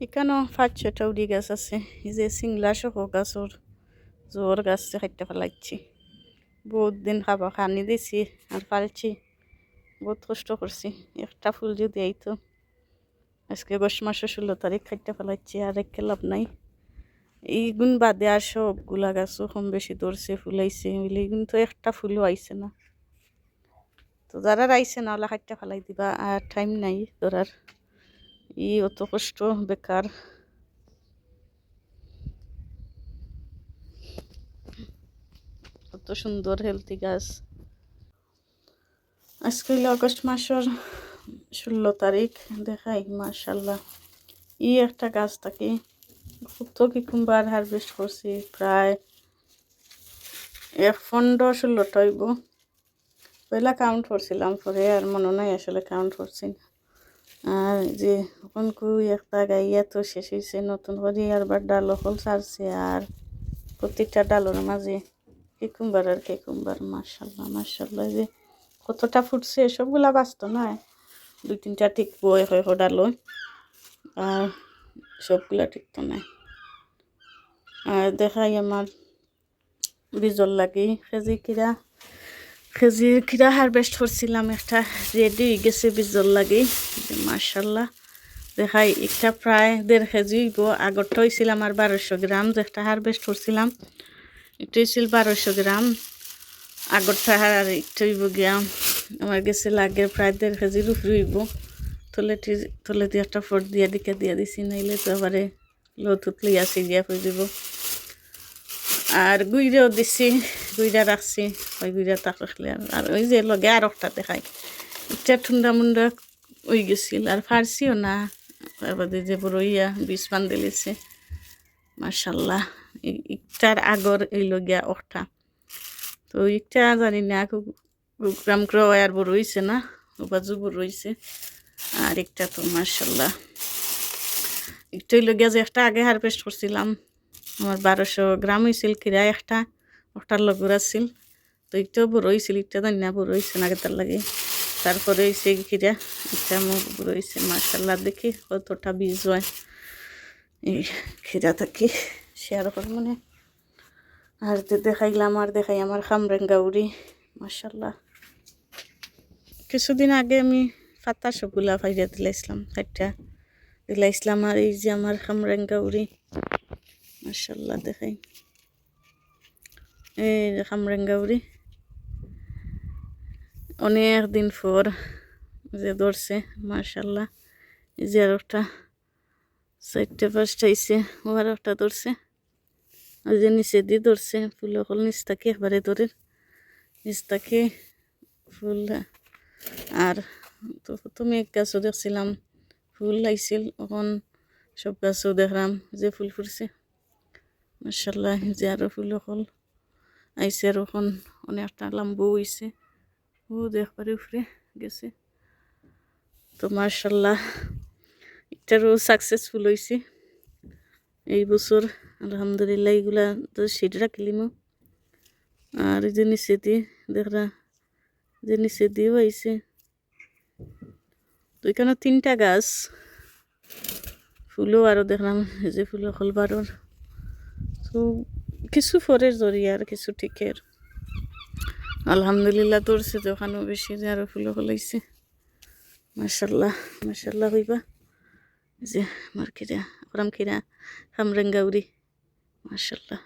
এখানেও ৫-৬টা উড়ি গাছ আছে। এই যে সিংলা সহ গাছর জোর গাছ খাইতে ফেলাইছি। বহুত দিন খাবার খানি দিছি আর ফালছি, বহুত কষ্ট করছি। একটা ফুল যদি আইতো আজকে ১০ মাসের ১৬ তারিখ খাইতে ফেলাইছি, আর এক লাভ নাই। এইগুন বাদে আর সবগুলা গাছও কম বেশি ধরছে, ফুলাইছে, কিন্তু একটা ফুলও আইছে না। তো যারা আইছে না ওলা খাইতে ফেলাই দিবা, আর টাইম নাই ধরার। অত কষ্ট বেকার। কত সুন্দর হেলথি গাছ। আজকে হইল আগস্ট মাসের ১৬ তারিখ। দেখাই মাশাল্লাহ একটা গাছ থাকি কত কিকুম্বার হারভেস্ট করছি, প্রায় ১৫-১৬টা হইব। পয়লা কাউন্ট করছিলাম, পরে আর মনে নাই আসলে কাউন্ট করছি না। আর যে এখন কুই একটা গাইয়া তো শেষ হয়েছে, নতুন করে আরবার ডাল হল ছাড়ছে, আর প্রত্যেকটা ডালের মাঝে কিকুম্বার আর কিকুম্বার। মাশাল্লাহ মাশাল্লাহ, যে কতটা ফুটছে। সবগুলা বাঁচত নয়, ২-৩টা টিকবো ডালো, আর সবগুলা টিকতো না। আর দেখাই আমার বীজর লাগি খেজির কিরা হারভেস্ট করছিলাম, একটা রেডি হয়ে গেছে বীজর লাগি। মাশাল্লাহ দেখাই একটা প্রায় ১.৫ কেজি হইব। আগরটা হয়েছিল আমার ১২০০ গ্রাম, যেটা হারভেস্ট করছিলাম এটা হয়েছিল ১২০০ গ্রাম আগরটা। আর একটু হইব গিয়া আমার গেছে লাগে প্রায় ১.৫ কেজির উপরে হইব। তলে দিয়ে একটা ফোট দিয়ে দিয়ে দিছি, নাইলে তো আবার লতুত লইয়া সিরিয়া হয়ে যাব। আর গুইরাও দিছি, গুইরা রাখছি, ওই গুইরা তাক রাখলে। আর ওই যে লগে আর একটা দেখাই, এটা ঠুন্ডা মুন্ডা ওই গেছিল, আর ফার্সিও না। তারপরে যে বড় বীজ বান্ধে লিছে। মাশাল্লাহ ইটার আগর এই লগিয়া ওটা তো ইটা জানি না গ্রাম আর বড় হয়েছে না, বাজু বড় হয়েছে। আর একটা তো মাশাল্লাহ একটু লগিয়া যে একটা আগে হারভেস্ট করছিলাম, আমার ১২০০ গ্রাম হয়েছিল কিরা একটা, ওটার লগর আছিল। তো একটাও বড় হয়েছিল, একটা জানি না বড় হয়েছে না তার লাগে। তারপরে হয়েছে কিরা একটা মুখ বড় হয়েছে। মাশাল্লাহ দেখি কতটা বীজ হয় এই খিরা থাকি শেয়ার কর মনে। আর দেখাইলাম, আর দেখাই আমার খামরেঙ্গা উড়ি। মাশাল্লাহ কিছুদিন আগে আমি পাতা সবগুলা ফাইয়া দিলাইছিলাম, একটা দিলাইছিলাম। আর এই যে আমার খামরেঙ্গা উড়ি, মাশাল্লাহ দেখাই এই যে খামরেঙ্গা উড়ি অনেক দিন পর যে ধরছে। মাশাল্লাহ এই যে আর একটা ৪-৫টা হয়েছে, ও আর একটা ধরছে। ওই যে নিচে দিয়ে ধরছে ফুল, হল নিচ থাকি একবারে ধরে নিচ থাকি ফুল। আর তো প্রথমে এক গাছও দেখছিলাম ফুল আইছিল, এখন সব গাছও দেখলাম যে ফুল ফুটছে। মাশাল্লাহ যে আরও ফুল হল আইছে, আর এখন অনেকটা লম্বু হয়েছে, ও দেখবারে উফরে গেছে। তো মাশাল্লাহ এটারও সাকসেসফুল হয়েছে এই বছর আলহামদুলিল্লাহ। এইগুলা তো সিট রাখলিম। আর এই যে নিচে দিয়ে দেখরা যে নিচে দিয়েও আইছে। তো এখানে 3টা গাছ, ফুলও আরও দেখলাম যে ফুল হল বারোর। তো কিছু ফরের জড়িয়ে আর কিছু টিকের আলহামদুলিল্লাহ ধরছে, তো ওখানেও বেশি যে আরও ফুলও হলাইছে। মাশাল্লাহ মাশাল্লাহ হইবা যে আমার খিরা খামরেঙ্গা উড়ি। মাশাল্লাহ।